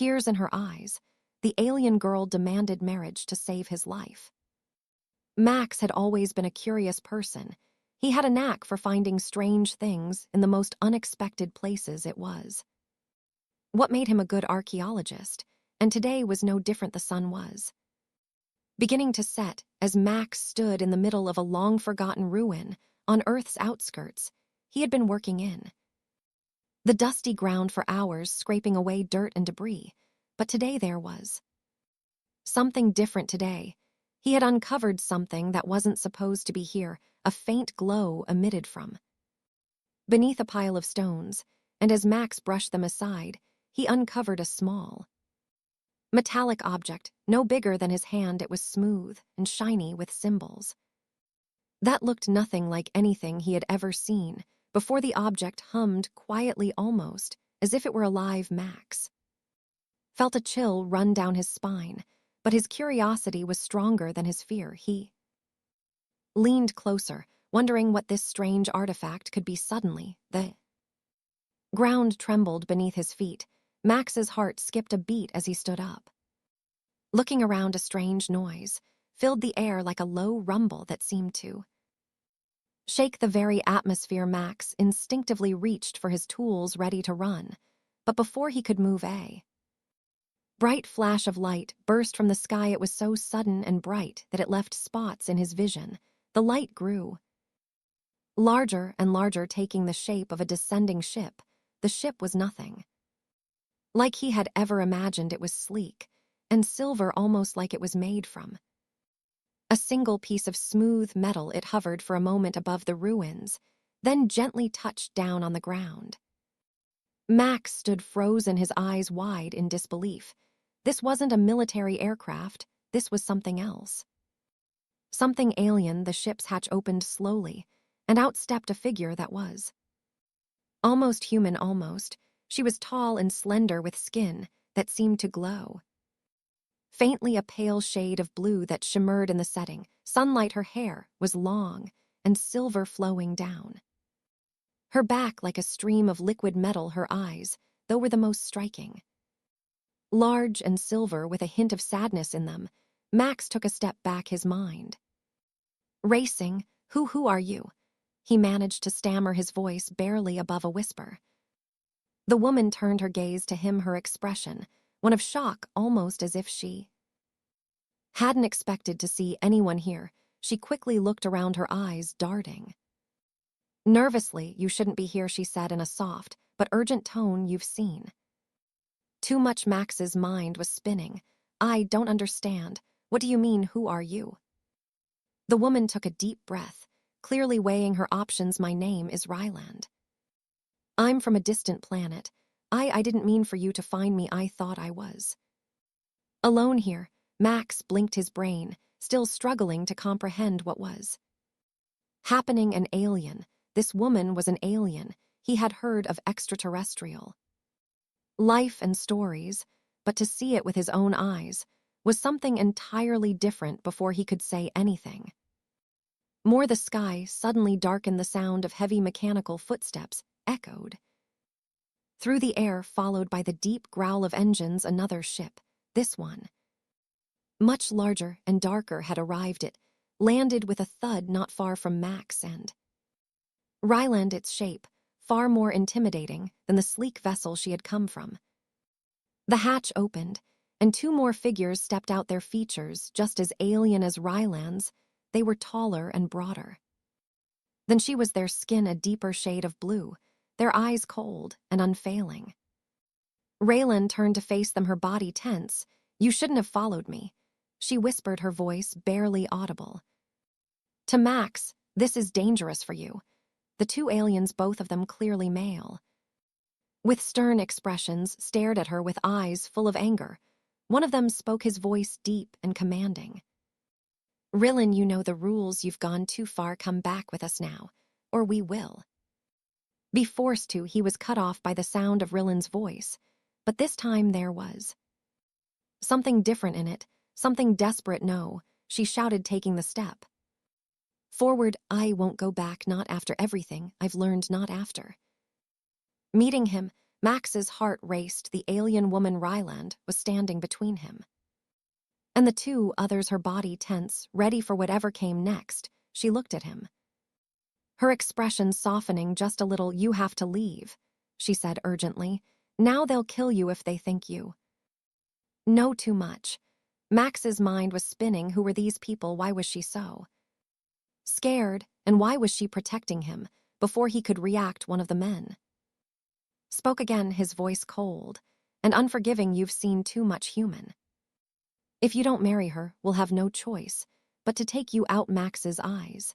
Tears in her eyes, the alien girl demanded marriage to save his life. Max had always been a curious person. He had a knack for finding strange things in the most unexpected places it was. What made him a good archaeologist, and today was no different the sun was. Beginning to set as Max stood in the middle of a long-forgotten ruin on Earth's outskirts he had been working in. The dusty ground for hours scraping away dirt and debris, but today there was something different today. He had uncovered something that wasn't supposed to be here, a faint glow emitted from beneath a pile of stones, and as Max brushed them aside, he uncovered a small metallic object, no bigger than his hand. It was smooth and shiny with symbols. That looked nothing like anything he had ever seen. Before the object hummed quietly, almost as if it were alive. Max felt a chill run down his spine, but his curiosity was stronger than his fear. He leaned closer, wondering what this strange artifact could be. Suddenly, the ground trembled beneath his feet. Max's heart skipped a beat as he stood up. Looking around, a strange noise filled the air, like a low rumble that seemed to shake the very atmosphere. Max instinctively reached for his tools, ready to run, but before he could move, a bright flash of light burst from the sky. It was so sudden and bright that it left spots in his vision. The light grew larger and larger, taking the shape of a descending ship. The ship was nothing like he had ever imagined. It was sleek and silver, almost like it was made from a single piece of smooth metal. It hovered for a moment above the ruins, then gently touched down on the ground. Max stood frozen, his eyes wide in disbelief. This wasn't a military aircraft. This was something else. Something alien. The ship's hatch opened slowly, and out stepped a figure that was almost human, almost. She was tall and slender, with skin that seemed to glow faintly, a pale shade of blue that shimmered in the setting sunlight. Her hair was long and silver, flowing down her back like a stream of liquid metal. Her eyes, though, were the most striking, large and silver with a hint of sadness in them. Max took a step back, his mind racing. Who are you?" He managed to stammer, his voice barely above a whisper. The woman turned her gaze to him, her expression one of shock, almost as if she hadn't expected to see anyone here. She quickly looked around, her eyes darting nervously. "You shouldn't be here," she said in a soft but urgent tone. "You've seen too much." Max's mind was spinning. "I don't understand. What do you mean? Who are you?" The woman took a deep breath, clearly weighing her options. "My name is Ryland. I'm from a distant planet. I didn't mean for you to find me. I thought I was alone here." Max blinked, his brain still struggling to comprehend what was happening. An alien. This woman was an alien. He had heard of extraterrestrial life and stories, but to see it with his own eyes was something entirely different. Before he could say anything more, the sky suddenly darkened. The sound of heavy mechanical footsteps echoed through the air, followed by the deep growl of engines. Another ship, this one much larger and darker, had arrived. It landed with a thud not far from Max and Ryland, its shape far more intimidating than the sleek vessel she had come from. The hatch opened, and two more figures stepped out, their features just as alien as Ryland's. They were taller and broader than she was, their skin a deeper shade of blue, their eyes cold and unfailing. Raylan turned to face them, her body tense. "You shouldn't have followed me," she whispered, her voice barely audible. To Max, "This is dangerous for you." The two aliens, both of them clearly male, with stern expressions, stared at her with eyes full of anger. One of them spoke, his voice deep and commanding. "Rillin, you know the rules. You've gone too far. Come back with us now, or we will be forced to." He was cut off by the sound of Rillin's voice, but this time there was something different in it, something desperate. "No," she shouted, taking the step forward. "I won't go back, not after everything I've learned, not after." Meeting him, Max's heart raced. The alien woman Ryland was standing between him and the two others, her body tense, ready for whatever came next. She looked at him, her expression softening just a little. "You have to leave," she said urgently. "Now they'll kill you if they think you know too much." Max's mind was spinning. Who were these people? Why was she so scared? And why was she protecting him? Before he could react, one of the men spoke again, his voice cold and unforgiving. "You've seen too much human. If you don't marry her, we'll have no choice but to take you out." Max's eyes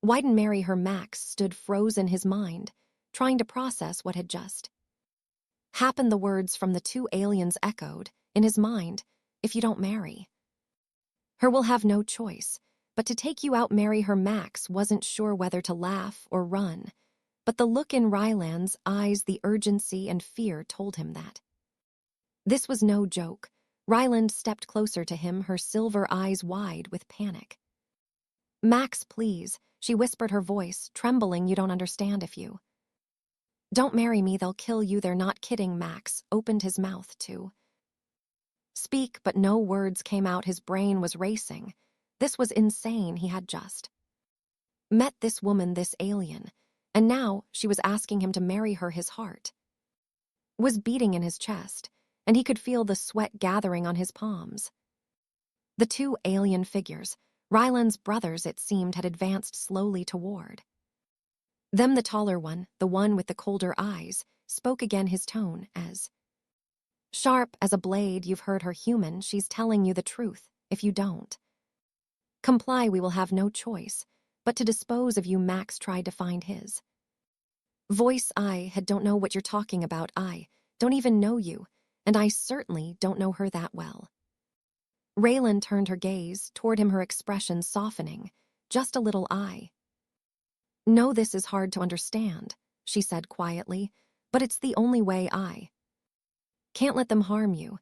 widened. "Marry her?" Max stood frozen, his mind trying to process what had just happened. The words from the two aliens echoed in his mind. "If you don't marry her, we'll have no choice but to take you out." Marry her? Max wasn't sure whether to laugh or run, but the look in Ryland's eyes, the urgency and fear, told him that this was no joke. Ryland stepped closer to him, her silver eyes wide with panic. "Max, please," she whispered, her voice trembling. "You don't understand. If you don't marry me, they'll kill you." "They're not kidding." Max opened his mouth to speak, but no words came out. His brain was racing. This was insane. He had just met this woman, this alien, and now she was asking him to marry her. His heart was beating in his chest, and he could feel the sweat gathering on his palms. The two alien figures, Ryland's brothers it seemed, had advanced slowly toward them. The taller one, the one with the colder eyes, spoke again, his tone as sharp as a blade. "You've heard her, human. She's telling you the truth. If you don't comply, we will have no choice but to dispose of you." Max tried to find his voice. "Don't know what you're talking about. I don't even know you, and I certainly don't know her that well." Raylan turned her gaze toward him, her expression softening just a little. "I know this is hard to understand," she said quietly, "but it's the only way. I can't let them harm you."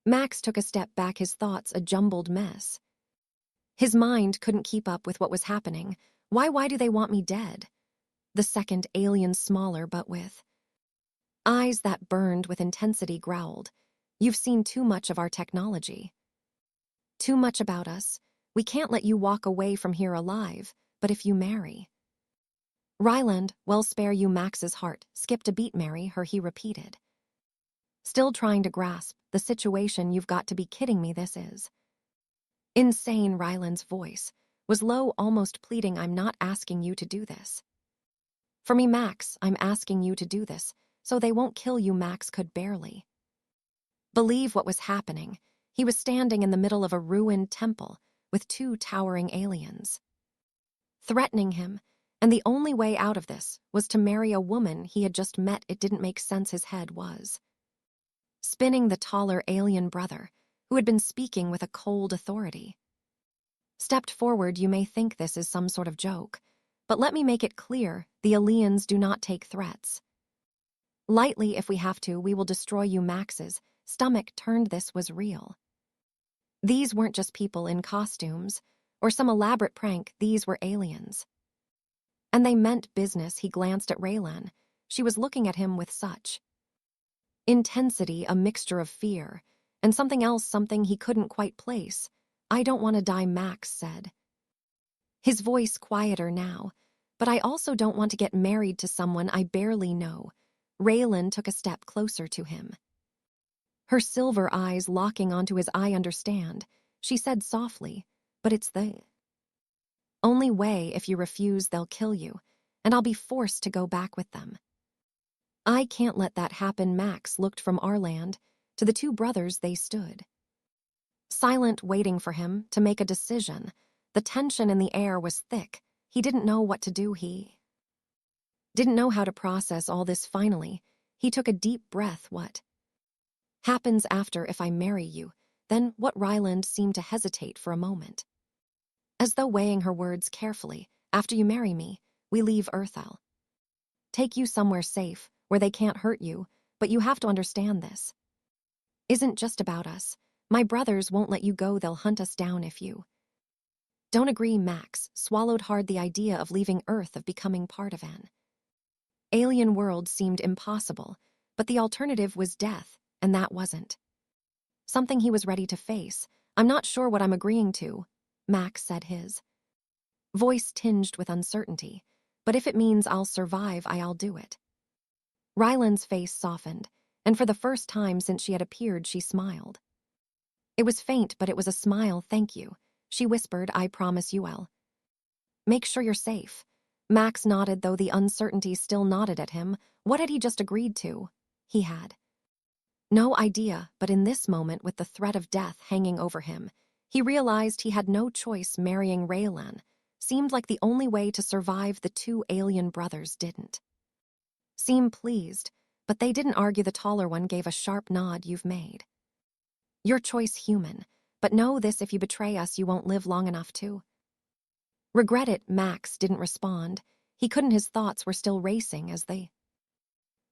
Max took a step back, his thoughts a jumbled mess. His mind couldn't keep up with what was happening. Why do they want me dead?" The second alien, smaller but with eyes that burned with intensity, growled. "You've seen too much of our technology. Too much about us. We can't let you walk away from here alive, but if you marry Ryland, we'll spare you." Max's heart skipped a beat. "Marry her?" he repeated, still trying to grasp the situation. "You've got to be kidding me. This is insane." Ryland's voice was low, almost pleading. "I'm not asking you to do this for me, Max. I'm asking you to do this so they won't kill you." Max could barely believe what was happening. He was standing in the middle of a ruined temple with two towering aliens threatening him, and the only way out of this was to marry a woman he had just met. It didn't make sense. His head was spinning. The taller alien brother, who had been speaking with a cold authority, stepped forward. "You may think this is some sort of joke, but let me make it clear, the aliens do not take threats lightly. If we have to, we will destroy you." Max's stomach turned. This was real. These weren't just people in costumes or some elaborate prank. These were aliens. And they meant business. He glanced at Raylan. She was looking at him with such intensity, a mixture of fear and something else, something he couldn't quite place. "I don't want to die," Max said, his voice quieter now, "but I also don't want to get married to someone I barely know." Raylan took a step closer to him, her silver eyes locking onto his. "I understand," she said softly, "but it's the only way. If you refuse, they'll kill you, and I'll be forced to go back with them. I can't let that happen." Max looked from Arland to the two brothers. They stood silent, waiting for him to make a decision. The tension in the air was thick. He didn't know what to do. He didn't know how to process all this. Finally, he took a deep breath. "What happens after if I marry you? Then what?" Ryland seemed to hesitate for a moment, as though weighing her words carefully. "After you marry me, we leave Earth. I'll take you somewhere safe, where they can't hurt you, but you have to understand this isn't just about us. My brothers won't let you go. They'll hunt us down if you don't agree." Max swallowed hard. The idea of leaving Earth, of becoming part of an alien world, seemed impossible, But the alternative was death, and that wasn't something he was ready to face. I'm not sure what I'm agreeing to, Max said, his voice tinged with uncertainty. But if it means I'll survive, I'll do it. Ryland's face softened, and for the first time since she had appeared, she smiled. It was faint, but it was a smile. Thank you, she whispered. I promise you I'll make sure you're safe. Max nodded, though the uncertainty still nodded at him. What had he just agreed to? He had no idea, but in this moment, with the threat of death hanging over him, he realized he had no choice. Marrying Raylan seemed like the only way to survive. The two alien brothers didn't seem pleased, but they didn't argue. The taller one gave a sharp nod. You've made your choice, human, but know this: if you betray us, you won't live long enough to regret it. Max didn't respond. He couldn't. His thoughts were still racing as the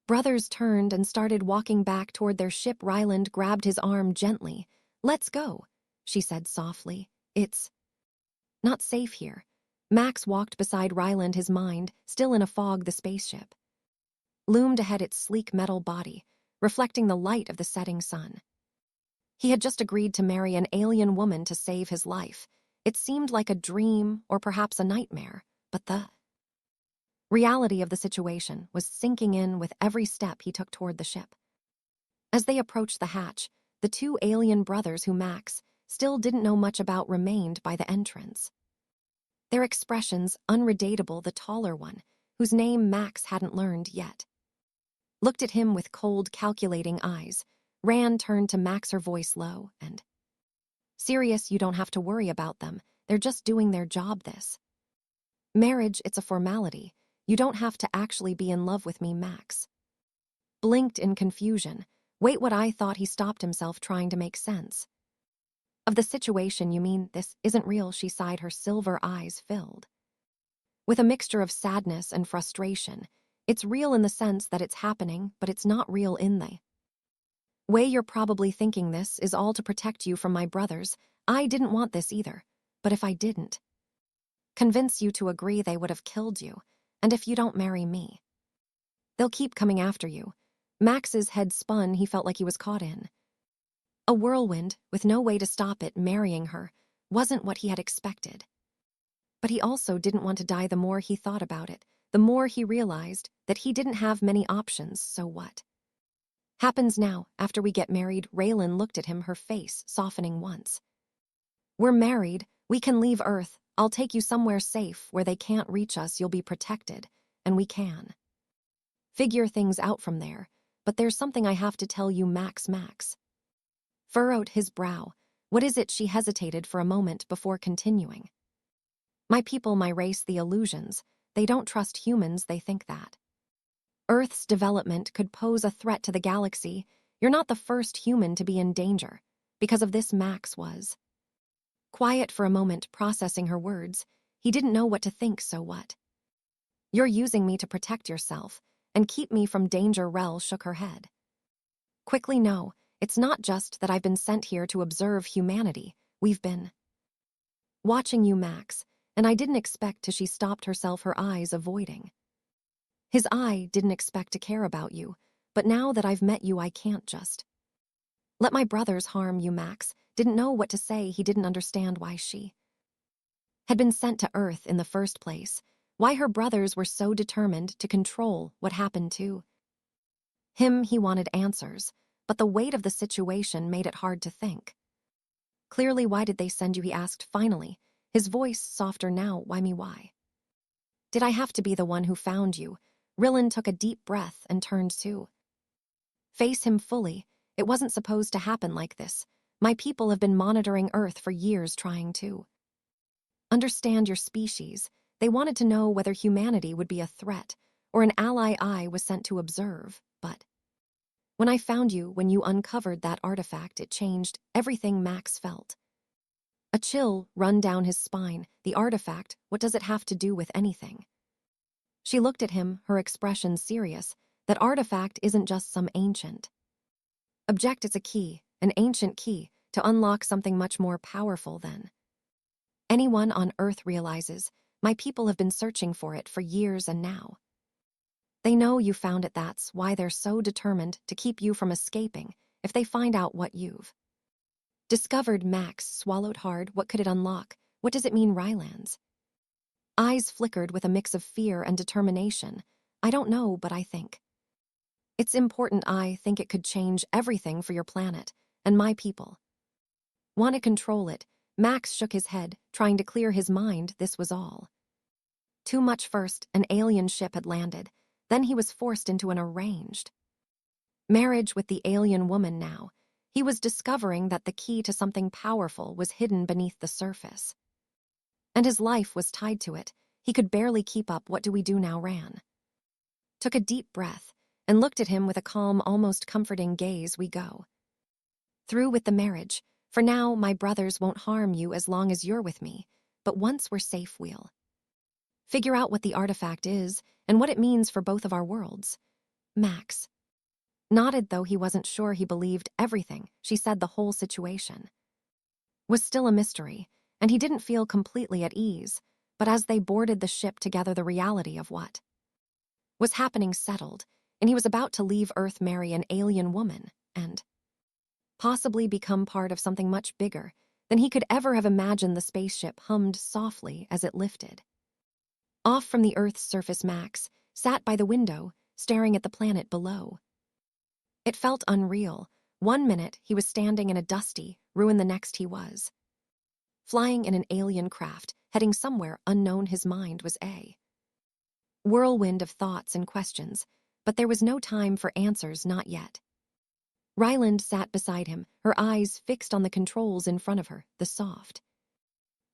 brothers turned and started walking back toward their ship. Ryland grabbed his arm gently. Let's go, she said softly. It's not safe here. Max walked beside Ryland, his mind still in a fog. The spaceship loomed ahead, its sleek metal body reflecting the light of the setting sun. He had just agreed to marry an alien woman to save his life. It seemed like a dream or perhaps a nightmare, but the reality of the situation was sinking in with every step he took toward the ship. As they approached the hatch, the two alien brothers, who Max still didn't know much about, remained by the entrance. Their expressions unrelatable. The taller one, whose name Max hadn't learned yet, looked at him with cold, calculating eyes. Rand turned to Max, her voice low and serious. You don't have to worry about them. They're just doing their job. This marriage, it's a formality. You don't have to actually be in love with me. Max blinked in confusion. Wait, what? I thought. He stopped himself, trying to make sense of the situation. You mean this isn't real? She sighed, her silver eyes filled with a mixture of sadness and frustration. It's real in the sense that it's happening, but it's not real in the way you're probably thinking. This is all to protect you from my brothers. I didn't want this either, but if I didn't convince you to agree, they would have killed you. And if you don't marry me, they'll keep coming after you. Max's head spun. He felt like he was caught in a whirlwind with no way to stop it. Marrying her wasn't what he had expected. But he also didn't want to die. The more he thought about it, the more he realized that he didn't have many options. So what happens now after we get married? Raylan looked at him, her face softening once. We're married. We can leave Earth. I'll take you somewhere safe where they can't reach us. You'll be protected, and we can figure things out from there. But there's something I have to tell you. Max furrowed his brow. What is it? She hesitated for a moment before continuing. My people, my race, the illusions, they don't trust humans. They think that Earth's development could pose a threat to the galaxy. You're not the first human to be in danger. Because of this. Max was quiet for a moment, processing her words. He didn't know what to think. So what? You're using me to protect yourself and keep me from danger? Rel shook her head quickly. No, it's not just that I've been sent here to observe humanity. We've been watching you, Max, and I didn't expect to. She stopped herself, her eyes avoiding his eye. Didn't expect to care about you, but now that I've met you, I can't just let my brothers harm you. Max didn't know what to say. He didn't understand why she had been sent to Earth in the first place, why her brothers were so determined to control what happened to him. He wanted answers, but the weight of the situation made it hard to think clearly. Why did they send you? He asked finally, his voice softer now. Why me? Why did I have to be the one who found you? Rillin took a deep breath and turned to face him fully. It wasn't supposed to happen like this. My people have been monitoring Earth for years, trying to understand your species. They wanted to know whether humanity would be a threat or an ally. I was sent to observe, but when I found you, when you uncovered that artifact, it changed everything. Max felt a chill run down his spine. The artifact, what does it have to do with anything? She looked at him, her expression serious. That artifact isn't just some ancient object. It's a key, an ancient key, to unlock something much more powerful than anyone on Earth realizes. My people have been searching for it for years, and now They know you found it, that's why they're so determined to keep you from escaping if they find out what you've discovered. Max swallowed hard. What could it unlock? What does it mean, Rylands? Eyes flickered with a mix of fear and determination. I don't know, but I think it's important. I think it could change everything for your planet and my people. Want to control it? Max shook his head, trying to clear his mind. This was all too much. First, an alien ship had landed. Then he was forced into an arranged marriage with the alien woman. Now, he was discovering that the key to something powerful was hidden beneath the surface. And his life was tied to it. He could barely keep up. What do we do now? Ran took a deep breath and looked at him with a calm, almost comforting gaze. We go through with the marriage. For now, my brothers won't harm you as long as you're with me. But once we're safe, we'll figure out what the artifact is and what it means for both of our worlds. Max nodded, though he wasn't sure he believed everything she said. The whole situation was still a mystery, and he didn't feel completely at ease. But as they boarded the ship together, the reality of what was happening settled, and he was about to leave Earth, marry an alien woman, and possibly become part of something much bigger than he could ever have imagined. The spaceship hummed softly as it lifted off from the Earth's surface. Max sat by the window, staring at the planet below. It felt unreal. 1 minute, he was standing in a dusty ruin. The next, he was flying in an alien craft, heading somewhere unknown. His mind was a whirlwind of thoughts and questions, but there was no time for answers, not yet. Ryland sat beside him, her eyes fixed on the controls in front of her. The soft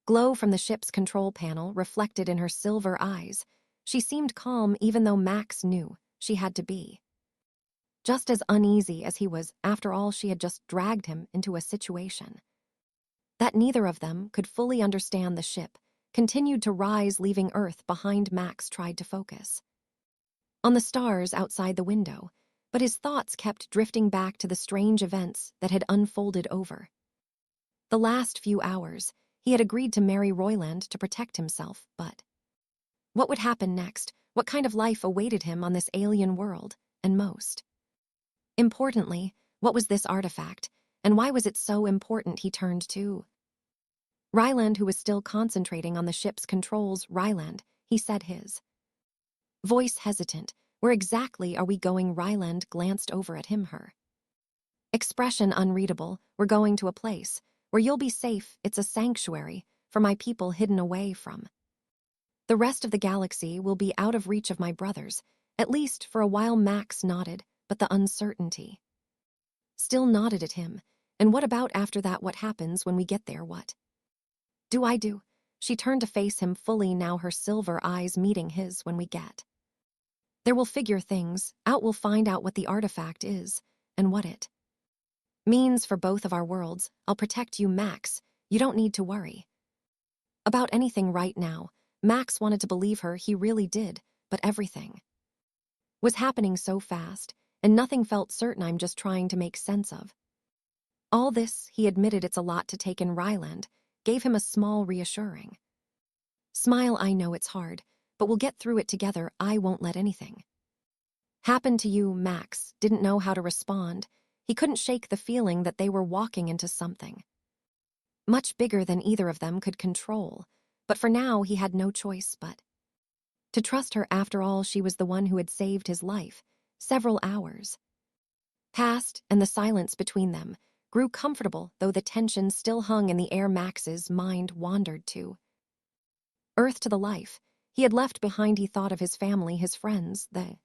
glow from the ship's control panel reflected in her silver eyes. She seemed calm, even though Max knew she had to be just as uneasy as he was. After all, she had just dragged him into a situation that neither of them could fully understand. The ship continued to rise, leaving Earth behind. Max tried to focus on the stars outside the window, but his thoughts kept drifting back to the strange events that had unfolded over the last few hours. He had agreed to marry Royland to protect himself, but what would happen next? What kind of life awaited him on this alien world? And most importantly, what was this artifact, and why was it so important? He turned to Ryland, who was still concentrating on the ship's controls. Ryland, he said, his voice hesitant. Where exactly are we going? Ryland glanced over at him, her expression unreadable. We're going to a place where you'll be safe. It's a sanctuary for my people, hidden away from the rest of the galaxy. Will be out of reach of my brothers, at least for a while. Max nodded, but the uncertainty still nodded at him. And what about after that? What happens when we get there? What do I do? She turned to face him fully now, her silver eyes meeting his. When we get there, we'll figure things out. We'll find out what the artifact is and what it means for both of our worlds. I'll protect you, Max. You don't need to worry about anything right now. Max wanted to believe her, he really did, but everything was happening so fast, and nothing felt certain. I'm just trying to make sense of all this, he admitted. It's a lot to take in. Ryland gave him a small, reassuring smile. I know it's hard, but we'll get through it together. I won't let anything happen to you. Max didn't know how to respond. He couldn't shake the feeling that they were walking into something much bigger than either of them could control. But for now, he had no choice but to trust her. After all, she was the one who had saved his life. Several hours passed, and the silence between them grew comfortable, though the tension still hung in the air. Max's mind wandered to Earth, to the life he had left behind. He thought of his family, his friends, the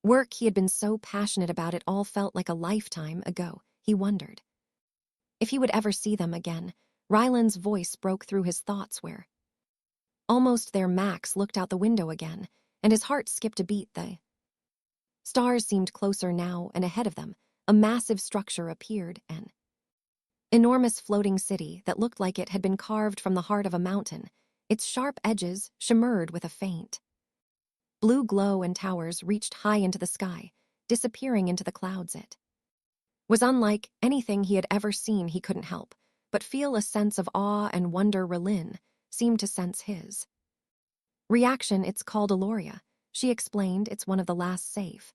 work he had been so passionate about. It all felt like a lifetime ago. He wondered if he would ever see them again. Ryland's voice broke through his thoughts. Where almost there, Max looked out the window again, and his heart skipped a beat. The stars seemed closer now, and ahead of them, a massive structure appeared, an enormous floating city that looked like it had been carved from the heart of a mountain. Its sharp edges shimmered with a faint blue glow, and towers reached high into the sky, disappearing into the clouds. It was unlike anything he had ever seen. He couldn't help but feel a sense of awe and wonder. Rylin seemed to sense his reaction. It's called Aloria, She explained it's one of the last safe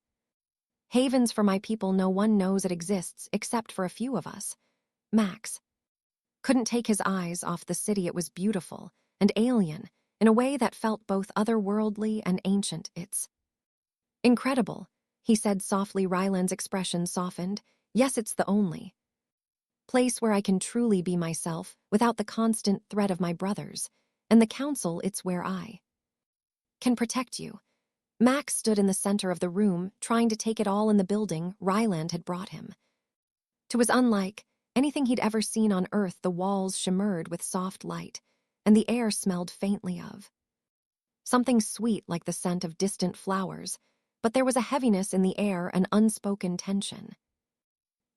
havens for my people. No one knows it exists except for a few of us. Max couldn't take his eyes off the city. It was beautiful and alien in a way that felt both otherworldly and ancient. It's incredible, he said softly. Ryland's expression softened. Yes, it's the only place where I can truly be myself without the constant threat of my brothers. And the council, it's where I can protect you. Max stood in the center of the room, trying to take it all in. The building Ryland had brought him to was unlike anything he'd ever seen on Earth. The walls shimmered with soft light, and the air smelled faintly of something sweet like the scent of distant flowers, but there was a heaviness in the air, an unspoken tension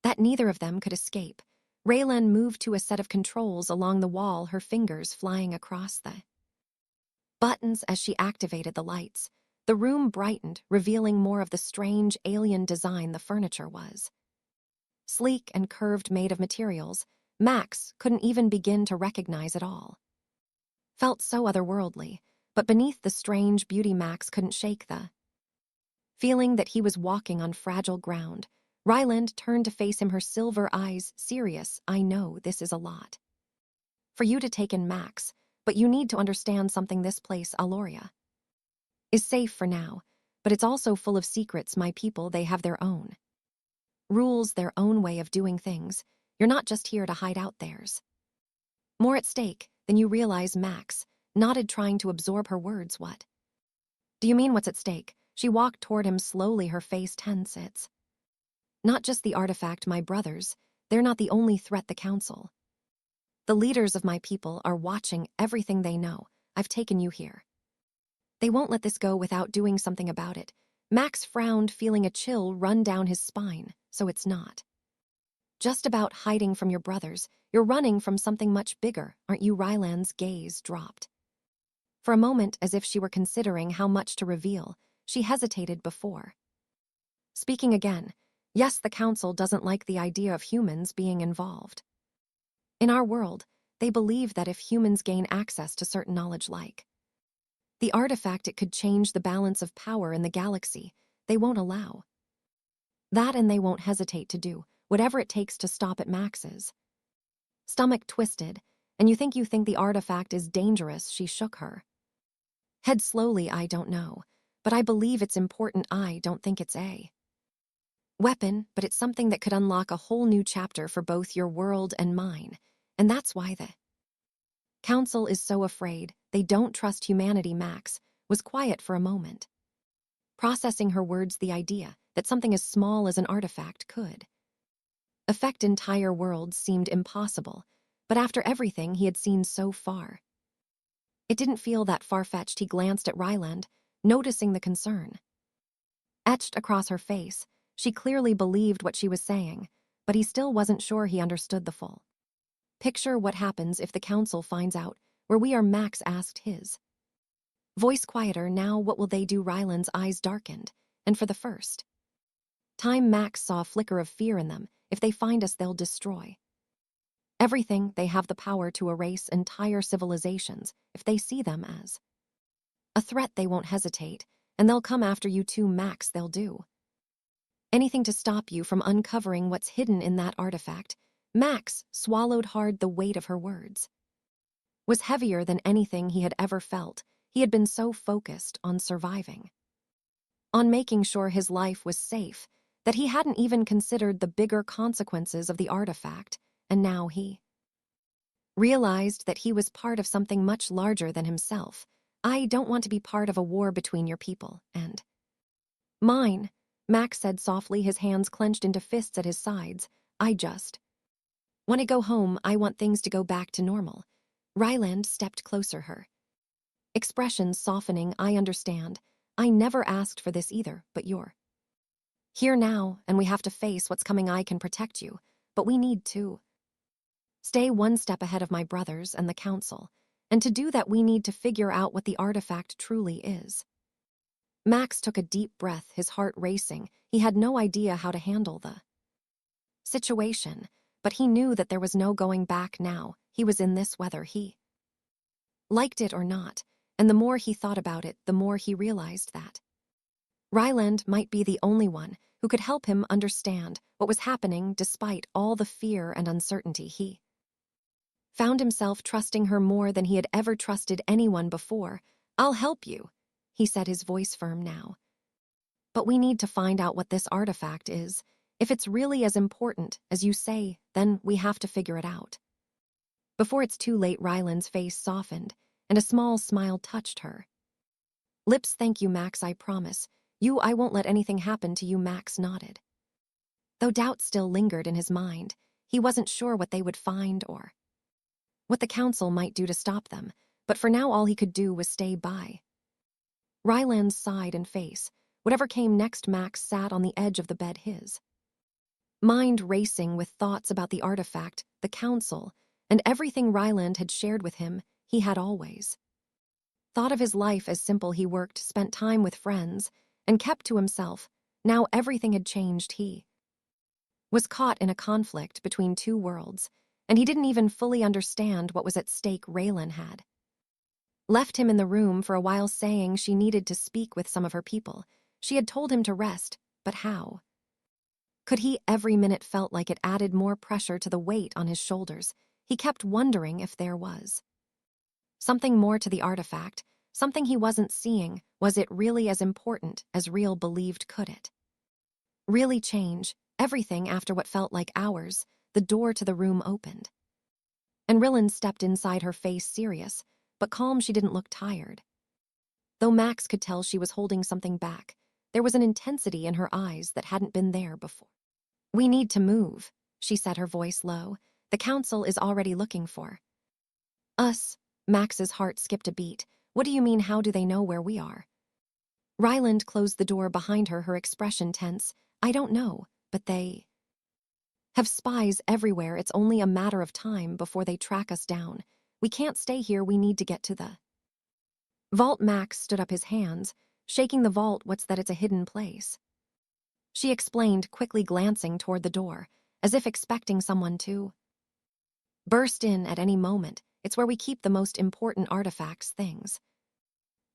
that neither of them could escape. Raylan moved to a set of controls along the wall, her fingers flying across the buttons as she activated the lights. The room brightened, revealing more of the strange alien design. The furniture was sleek and curved, made of materials Max couldn't even begin to recognize. It all felt so otherworldly, but beneath the strange beauty, Max couldn't shake the feeling that he was walking on fragile ground. Ryland turned to face him, her silver eyes serious. I know this is a lot for you to take in, Max, but you need to understand something. This place, Aloria, is safe for now, but it's also full of secrets. My people, they have their own rules, their own way of doing things. You're not just here to hide out. There's more at stake than you realize. Max nodded, trying to absorb her words. What do you mean, what's at stake? She walked toward him slowly, her face tense. It's not just the artifact. My brothers, they're not the only threat. The council, the leaders of my people, are watching everything. They know I've taken you here. They won't let this go without doing something about it. Max frowned, feeling a chill run down his spine. So it's not just about hiding from your brothers. You're running from something much bigger, aren't you? Ryland's gaze dropped for a moment, as if she were considering how much to reveal. She hesitated before speaking again. Yes, the council doesn't like the idea of humans being involved. In our world, they believe that if humans gain access to certain knowledge like the artifact, it could change the balance of power in the galaxy. They won't allow that, and they won't hesitate to do whatever it takes to stop it. Max's stomach twisted. And you think the artifact is dangerous? She shook her head slowly. I don't know, but I believe it's important. I don't think it's a weapon, but it's something that could unlock a whole new chapter for both your world and mine. And that's why the council is so afraid. They don't trust humanity. Max was quiet for a moment, processing her words. The idea that something as small as an artifact could affect entire worlds seemed impossible, but after everything he had seen so far, it didn't feel that far-fetched. He glanced at Ryland, noticing the concern etched across her face. She clearly believed what she was saying, but he still wasn't sure he understood the full picture. What happens if the council finds out where we are? Max asked, his voice quieter now. What will they do? Ryland's eyes darkened, and for the first time Max saw a flicker of fear in them. If they find us, they'll destroy everything. They have the power to erase entire civilizations. If they see them as a threat, they won't hesitate, and they'll come after you too. Max, they'll do anything to stop you from uncovering what's hidden in that artifact. Max swallowed hard. The weight of her words was heavier than anything he had ever felt. He had been so focused on surviving, on making sure his life was safe, that he hadn't even considered the bigger consequences of the artifact. And now he realized that he was part of something much larger than himself. I don't want to be part of a war between your people and mine, Max said softly, his hands clenched into fists at his sides. I just want to go home. I want things to go back to normal. Ryland stepped closer, her expression softening. I understand. I never asked for this either, but you're here now, and we have to face what's coming. I can protect you, but we need to stay one step ahead of my brothers and the council. And to do that, we need to figure out what the artifact truly is. Max took a deep breath, his heart racing. He had no idea how to handle the situation, but he knew that there was no going back now. He was in this whether he liked it or not, and the more he thought about it, the more he realized that Ryland might be the only one who could help him understand what was happening despite all the fear and uncertainty. He found himself trusting her more than he had ever trusted anyone before. "I'll help you," he said, his voice firm now. "But we need to find out what this artifact is. If it's really as important as you say, then we have to figure it out." Before it's too late, Ryland's face softened, and a small smile touched her lips. "Thank you, Max, I promise. I won't let anything happen to you." Max nodded. Though doubt still lingered in his mind, he wasn't sure what they would find or what the council might do to stop them, but for now all he could do was stay by. Ryland's side and face. Whatever came next, Max sat on the edge of the bed, his mind racing with thoughts about the artifact, the council, and everything Ryland had shared with him. He had always thought of his life as simple. He worked, spent time with friends, and kept to himself. Now everything had changed. He was caught in a conflict between two worlds, and he didn't even fully understand what was at stake. Raylan had left him in the room for a while, saying she needed to speak with some of her people. She had told him to rest, but how could he? Every minute felt like it added more pressure to the weight on his shoulders. He kept wondering if there was something more to the artifact, something he wasn't seeing. Was it really as important as Real believed? Could it really change everything? After what felt like hours, the door to the room opened, and Ryland stepped inside, her face serious, but calm. She didn't look tired, though Max could tell she was holding something back. There was an intensity in her eyes that hadn't been there before. "We need to move," she said, her voice low. "The council is already looking for us." Max's heart skipped a beat. "What do you mean? How do they know where we are?" Ryland closed the door behind her, her expression tense. "I don't know, but they have spies everywhere. It's only a matter of time before they track us down. We can't stay here. We need to get to the vault." Max stood up, his hands shaking. "The vault? What's that?" "It's a hidden place," she explained, quickly glancing toward the door, as if expecting someone to burst in at any moment. "It's where we keep the most important artifacts, things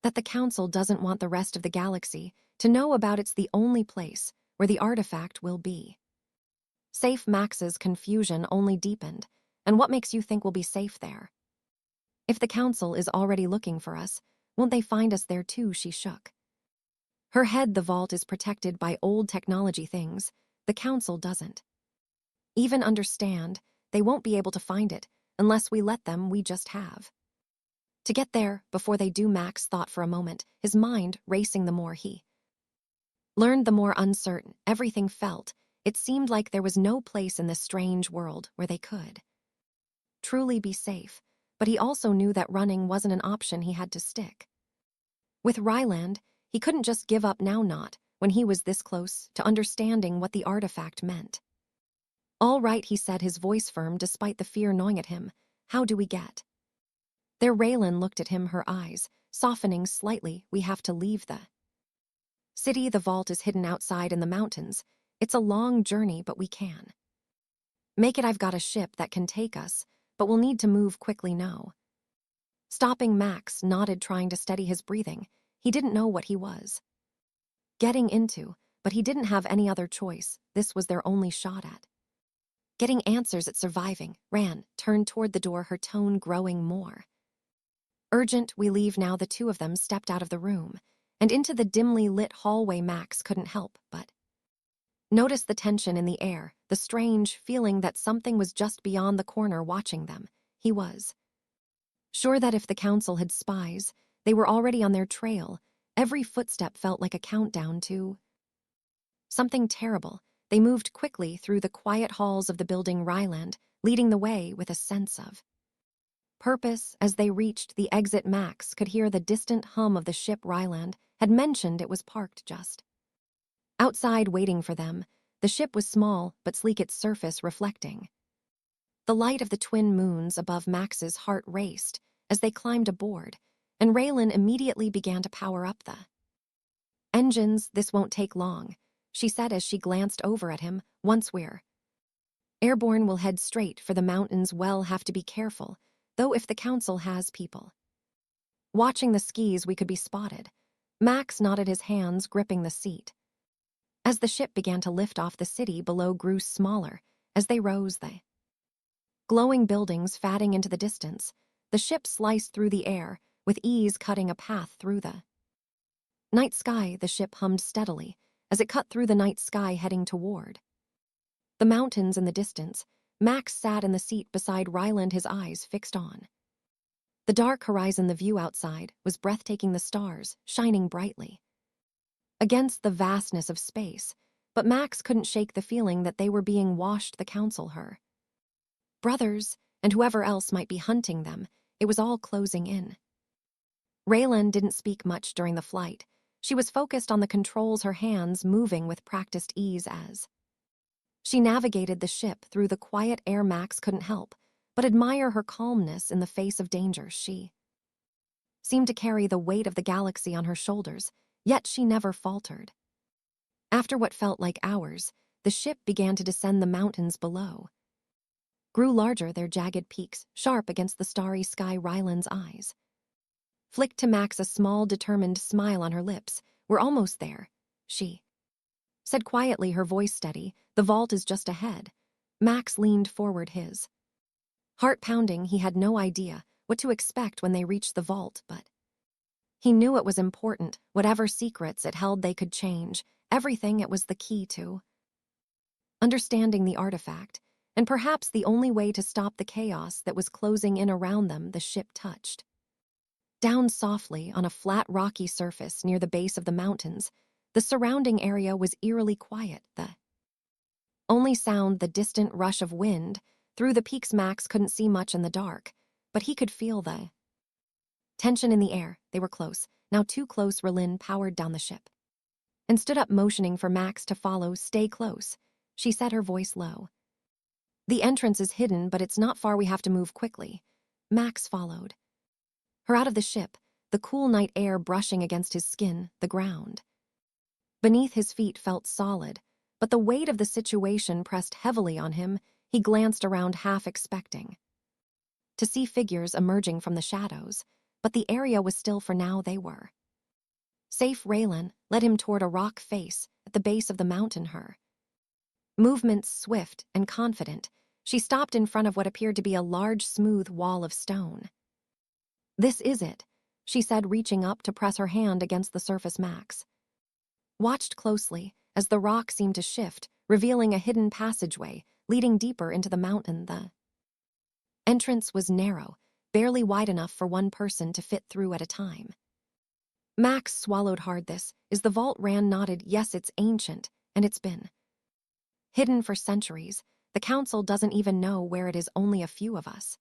that the council doesn't want the rest of the galaxy to know about. It's the only place where the artifact will be safe." Max's confusion only deepened. "And what makes you think we'll be safe there? If the council is already looking for us, won't they find us there too?" She shook her head. "The vault is protected by old technology, things the council doesn't even understand. They won't be able to find it unless we let them. We just have to get there before they do." Max thought for a moment, his mind racing. The more he learned, the more uncertain everything felt. It seemed like there was no place in this strange world where they could truly be safe, but he also knew that running wasn't an option. He had to stick with Ryland. He couldn't just give up now, not when he was this close to understanding what the artifact meant. "All right," he said, his voice firm despite the fear gnawing at him. "How do we get there?" Raylan looked at him, her eyes softening slightly. "We have to leave the city. The vault is hidden outside in the mountains. It's a long journey, but we can make it. I've got a ship that can take us, but we'll need to move quickly." "No." Stopping, Max nodded, trying to steady his breathing. He didn't know what he was getting into, but he didn't have any other choice. This was their only shot at getting answers, at surviving. Ran turned toward the door, her tone growing more urgent. "We leave now." The two of them stepped out of the room and into the dimly lit hallway. Max couldn't help but notice the tension in the air, the strange feeling that something was just beyond the corner watching them. He was sure that if the council had spies, they were already on their trail. Every footstep felt like a countdown to something terrible. They moved quickly through the quiet halls of the building, Ryland leading the way with a sense of purpose. As they reached the exit, Max could hear the distant hum of the ship Ryland had mentioned. It was parked just outside, waiting for them. The ship was small but sleek, its surface reflecting the light of the twin moons above. Max's heart raced as they climbed aboard, and Raylan immediately began to power up the engines. "This won't take long," she said as she glanced over at him. "Once we're airborne, we'll head straight for the mountains. We'll have to be careful, though. If the council has people watching the skis, we could be spotted." Max nodded, his hands gripping the seat. As the ship began to lift off, the city below grew smaller. As they rose, the glowing buildings fading into the distance, the ship sliced through the air, with ease cutting a path through the night sky. The ship hummed steadily as it cut through the night sky, heading toward the mountains in the distance. Max sat in the seat beside Ryland, his eyes fixed on the dark horizon. The view outside was breathtaking, the stars shining brightly against the vastness of space, but Max couldn't shake the feeling that they were being watched. The council, her brothers, and whoever else might be hunting them, it was all closing in. Raylan didn't speak much during the flight. She was focused on the controls, her hands moving with practiced ease as she navigated the ship through the quiet air. Max couldn't help but admire her calmness in the face of danger. She seemed to carry the weight of the galaxy on her shoulders, yet she never faltered. After what felt like hours, the ship began to descend. The mountains below grew larger, their jagged peaks sharp against the starry sky. Ryland's eyes flicked to Max, a small, determined smile on her lips. "We're almost there," she said quietly, her voice steady. "The vault is just ahead." Max leaned forward, his heart pounding. He had no idea what to expect when they reached the vault, but he knew it was important. Whatever secrets it held, they could change everything. It was the key to understanding the artifact, and perhaps the only way to stop the chaos that was closing in around them. The ship touched down softly on a flat, rocky surface near the base of the mountains. The surrounding area was eerily quiet, the only sound the distant rush of wind through the peaks. Max couldn't see much in the dark, but he could feel the tension in the air. They were close, now too close. Raylan powered down the ship and stood up, motioning for Max to follow. "Stay close," she said, her voice low. "The entrance is hidden, but it's not far. We have to move quickly." Max followed her out of the ship, the cool night air brushing against his skin. The ground beneath his feet felt solid, but the weight of the situation pressed heavily on him. He glanced around, half expecting to see figures emerging from the shadows, but the area was still for now. They were safe. Raylan led him toward a rock face at the base of the mountain, her movements swift and confident. She stopped in front of what appeared to be a large, smooth wall of stone. "This is it," she said, reaching up to press her hand against the surface. Max watched closely as the rock seemed to shift, revealing a hidden passageway leading deeper into the mountain. The entrance was narrow, barely wide enough for one person to fit through at a time. Max swallowed hard. "This is the vault," Rand nodded. "Yes, it's ancient, and it's been hidden for centuries. The council doesn't even know where it is. Only a few of us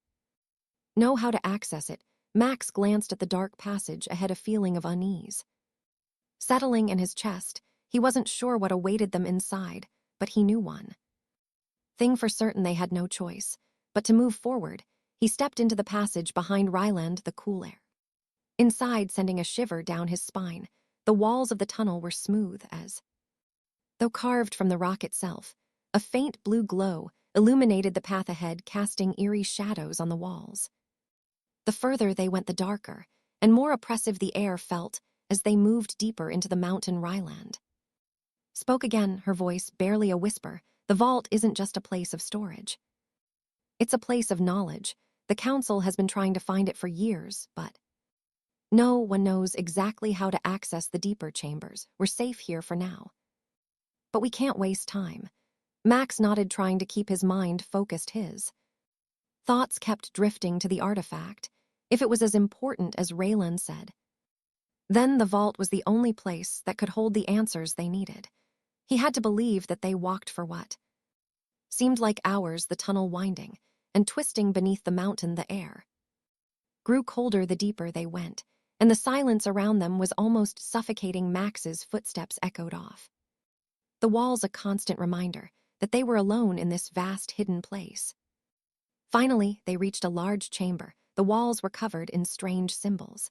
know how to access it." Max glanced at the dark passage ahead, a feeling of unease settling in his chest. He wasn't sure what awaited them inside, but he knew one thing for certain: they had no choice but to move forward. He stepped into the passage behind Ryland, the cool air inside sending a shiver down his spine. The walls of the tunnel were smooth, as though carved from the rock itself. A faint blue glow illuminated the path ahead, casting eerie shadows on the walls. The further they went, the darker and more oppressive the air felt as they moved deeper into the mountain. Ryland spoke again, her voice barely a whisper. "The vault isn't just a place of storage. It's a place of knowledge. The council has been trying to find it for years, but no one knows exactly how to access the deeper chambers. We're safe here for now, but we can't waste time." Max nodded, trying to keep his mind focused. His thoughts kept drifting to the artifact. If it was as important as Raylan said, then the vault was the only place that could hold the answers they needed. He had to believe that they walked for what seemed like hours, the tunnel winding and twisting beneath the mountain. The air grew colder the deeper they went, and the silence around them was almost suffocating. Max's footsteps echoed off the walls, a constant reminder that they were alone in this vast hidden place. Finally, they reached a large chamber. The walls were covered in strange symbols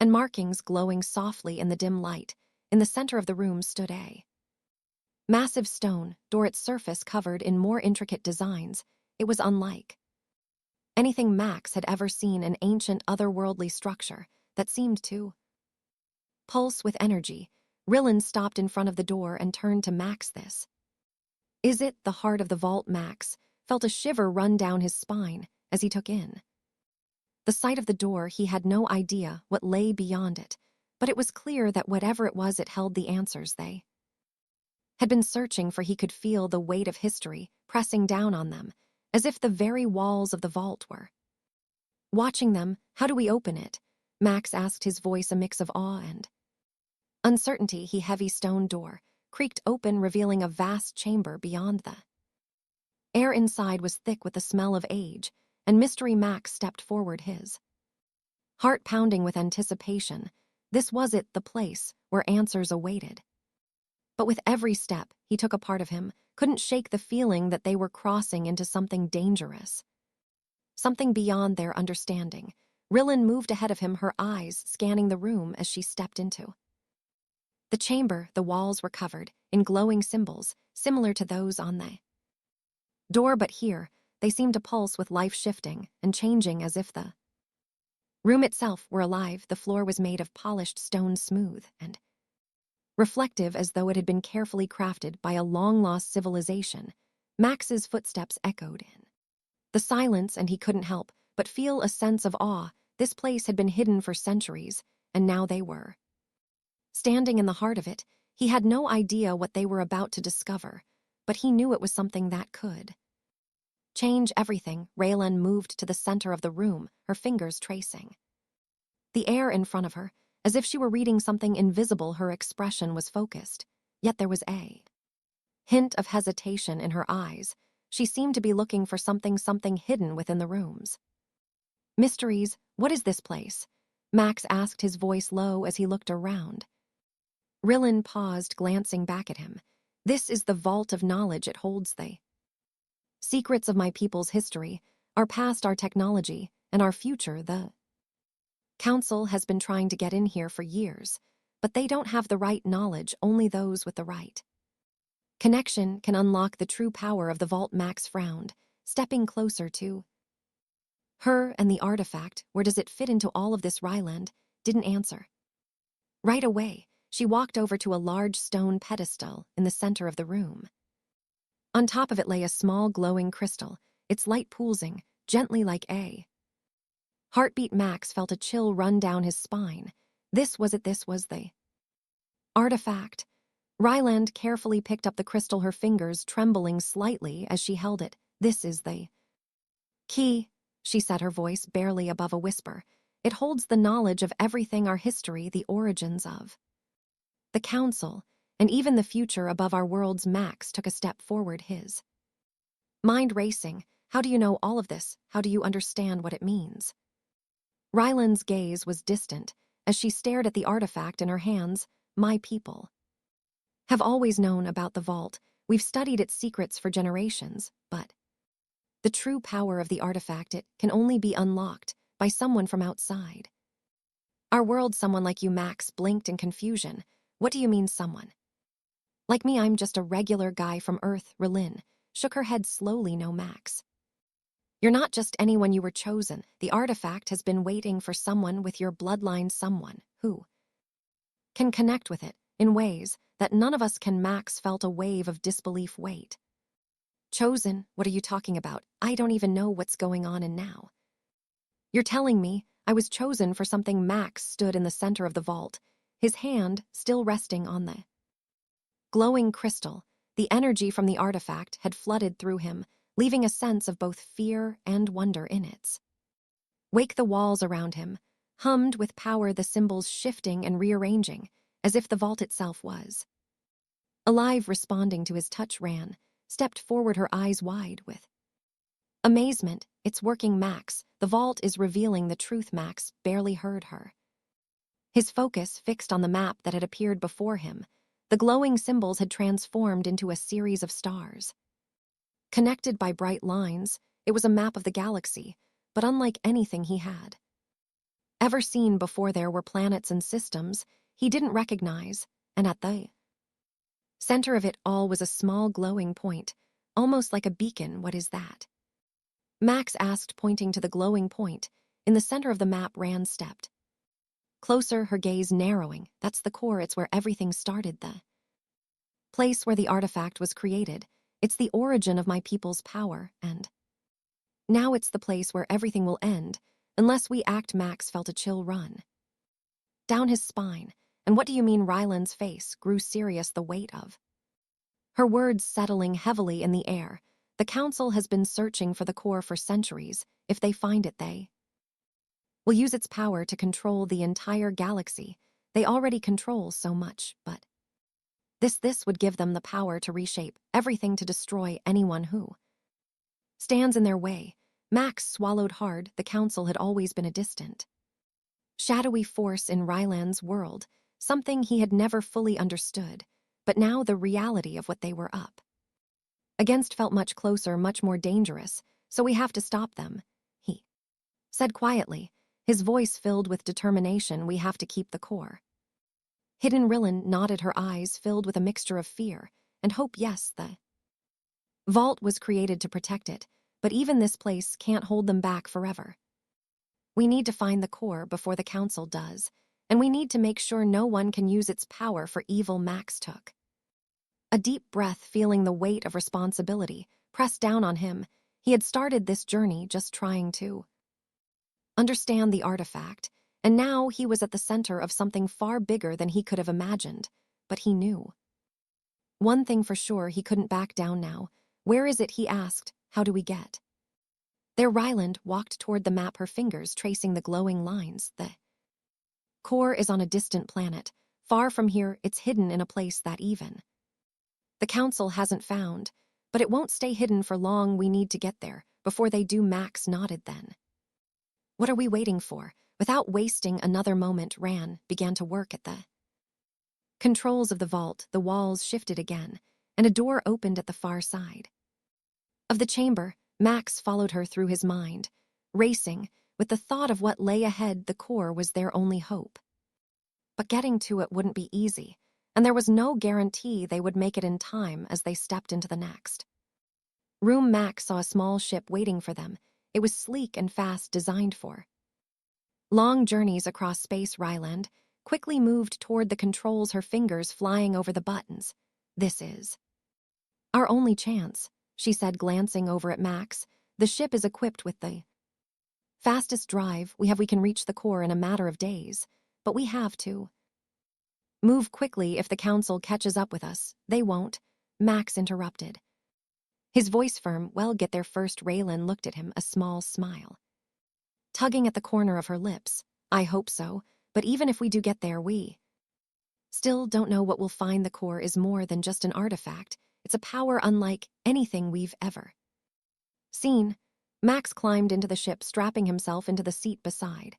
and markings glowing softly in the dim light. In the center of the room stood a massive stone door, its surface covered in more intricate designs. It was unlike anything Max had ever seen, an ancient, otherworldly structure that seemed to pulse with energy, Rillin stopped in front of the door and turned to Max. This. Is it the heart of the vault? Max felt a shiver run down his spine as he took in the sight of the door. He had no idea what lay beyond it, but it was clear that whatever it was, it held the answers they had been searching for. He could feel the weight of history pressing down on them, as if the very walls of the vault were watching them. How do we open it? Max asked, his voice a mix of awe and uncertainty. The heavy stone door creaked open, revealing a vast chamber beyond. The air inside was thick with the smell of age and mystery. Max stepped forward, his heart pounding with anticipation. This was it, the place where answers awaited. But with every step he took, a part of him couldn't shake the feeling that they were crossing into something dangerous, something beyond their understanding. Rillin moved ahead of him, her eyes scanning the room as she stepped into the chamber. The walls were covered in glowing symbols, similar to those on the door, but here they seemed to pulse with life, shifting and changing as if the room itself were alive. The floor was made of polished stone, smooth and reflective, as though it had been carefully crafted by a long-lost civilization. Max's footsteps echoed in the silence, and he couldn't help but feel a sense of awe. This place had been hidden for centuries, and now they were standing in the heart of it. He had no idea what they were about to discover, but he knew it was something that could change everything. Raylan moved to the center of the room, her fingers tracing the air in front of her, as if she were reading something invisible. Her expression was focused, yet there was a hint of hesitation in her eyes. She seemed to be looking for something hidden within the rooms mysteries. What is this place? Max asked, his voice low as he looked around. Rillin paused, glancing back at him. This is the vault of knowledge. It holds the secrets of my people's history, our past, our technology, and our future. The Council has been trying to get in here for years, but they don't have the right knowledge. Only those with the right connection can unlock the true power of the vault. Max frowned, stepping closer to her and the artifact. Where does it fit into all of this? Ryland didn't answer right away. She walked over to a large stone pedestal in the center of the room. On top of it lay a small glowing crystal, its light pulsing gently like a heartbeat. Max felt a chill run down his spine. This was it. This was the artifact. Ryland carefully picked up the crystal, her fingers trembling slightly as she held it. This is the key, she said, her voice barely above a whisper. It holds the knowledge of everything, our history, the origins of the Council, and even the future above our worlds. Max took a step forward, his mind racing. How do you know all of this? How do you understand what it means? Ryland's gaze was distant as she stared at the artifact in her hands. My people have always known about the vault. We've studied its secrets for generations, but the true power of the artifact, it can only be unlocked by someone from outside our world. Someone like you? Max blinked in confusion. What do you mean, someone like me? I'm just a regular guy from Earth. Rillin shook her head slowly. No, Max. You're not just anyone. You were chosen. The artifact has been waiting for someone with your bloodline, someone who can connect with it in ways that none of us can. Max felt a wave of disbelief. Wait. Chosen? What are you talking about? I don't even know what's going on, and now you're telling me I was chosen for something? Max stood in the center of the vault, his hand still resting on the glowing crystal. The energy from the artifact had flooded through him, leaving a sense of both fear and wonder in its wake. The walls around him hummed with power, the symbols shifting and rearranging, as if the vault itself was alive, responding to his touch. Ran stepped forward, her eyes wide with amazement. It's working, Max. The vault is revealing the truth. Max barely heard her, his focus fixed on the map that had appeared before him. The glowing symbols had transformed into a series of stars, connected by bright lines. It was a map of the galaxy, but unlike anything he had ever seen before. There were planets and systems he didn't recognize, and at the center of it all was a small glowing point, almost like a beacon. What is that? Max asked, pointing to the glowing point. In the center of the map, Rand stepped Closer, her gaze narrowing. That's the core, it's where everything started, the place where the artifact was created. It's the origin of my people's power, and now it's the place where everything will end, unless we act. Max felt a chill run down his spine. And what do you mean? Ryland's face grew serious, the weight of her words settling heavily in the air. The council has been searching for the core for centuries. If they find it, they will use its power to control the entire galaxy. They already control so much, but this would give them the power to reshape everything, to destroy anyone who stands in their way. Max swallowed hard. The council had always been a distant, shadowy force in Ryland's world, something he had never fully understood. But now the reality of what they were up against felt much closer, much more dangerous. So we have to stop them, he said quietly, his voice filled with determination. We have to keep the core hidden. Ryland nodded, her eyes filled with a mixture of fear and hope. Yes, the vault was created to protect it, but even this place can't hold them back forever. We need to find the core before the council does, and we need to make sure no one can use its power for evil. Max took a deep breath, feeling the weight of responsibility pressed down on him. He had started this journey just trying to understand the artifact, and now he was at the center of something far bigger than he could have imagined. But he knew one thing for sure: he couldn't back down now. Where is it? He asked. How do we get there? Ryland walked toward the map, her fingers tracing the glowing lines. The core is on a distant planet, far from here. It's hidden in a place that even the council hasn't found, but it won't stay hidden for long. We need to get there before they do. Max nodded. Then what are we waiting for? Without wasting another moment, Ran began to work at the controls of the vault. The walls shifted again, and a door opened at the far side of the chamber. Max followed her through, his mind racing with the thought of what lay ahead. The core was their only hope, but getting to it wouldn't be easy, and there was no guarantee they would make it in time. As they stepped into the next room, Max saw a small ship waiting for them. It was sleek and fast, designed for long journeys across space. Ryland quickly moved toward the controls, her fingers flying over the buttons. This is our only chance, she said, glancing over at Max. The ship is equipped with the fastest drive we have. We can reach the core in a matter of days, but we have to move quickly. If the council catches up with us, they won't, Max interrupted, his voice firm. Well, get there first. Raylan looked at him, a small smile tugging at the corner of her lips. I hope so, but even if we do get there, we still don't know what we'll find. The core is more than just an artifact. It's a power unlike anything we've ever seen. Max climbed into the ship, strapping himself into the seat beside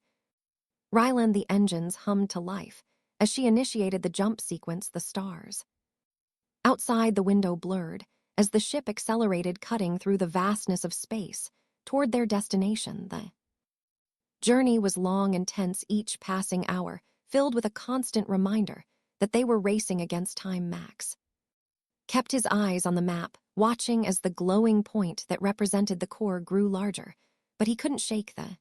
Ryland. The engines hummed to life as she initiated the jump sequence. The stars outside the window blurred as the ship accelerated, cutting through the vastness of space toward their destination. The journey was long and tense, each passing hour filled with a constant reminder that they were racing against time. Max kept his eyes on the map, watching as the glowing point that represented the core grew larger, but he couldn't shake the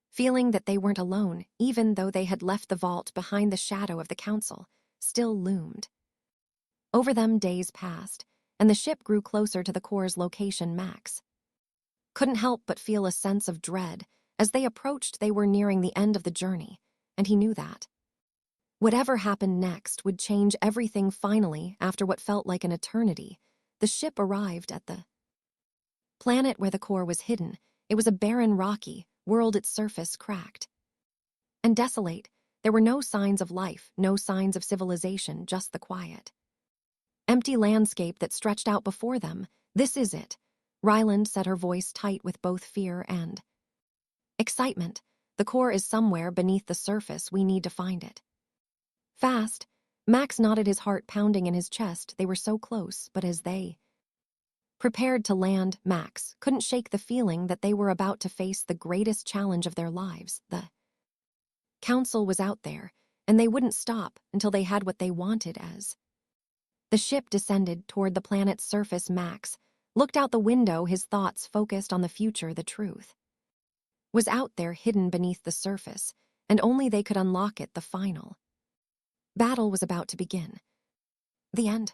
feeling that they weren't alone. Even though they had left the vault behind, the shadow of the council still loomed over them. Days passed, and the ship grew closer to the core's location. Max couldn't help but feel a sense of dread. As they approached, they were nearing the end of the journey, and he knew that whatever happened next would change everything. Finally, after what felt like an eternity, the ship arrived at the planet where the core was hidden. It was a barren, rocky world, its surface cracked and desolate. There were no signs of life, no signs of civilization, just the quiet, empty landscape that stretched out before them. This is it, Ryland said, her voice tight with both fear and excitement. The core is somewhere beneath the surface. We need to find it fast. Max nodded, his heart pounding in his chest. They were so close, but as they prepared to land, Max couldn't shake the feeling that they were about to face the greatest challenge of their lives. The council was out there, and they wouldn't stop until they had what they wanted. As the ship descended toward the planet's surface, Max looked out the window, his thoughts focused on the future. The truth was out there, hidden beneath the surface, and only they could unlock it, the final battle was about to begin. The end.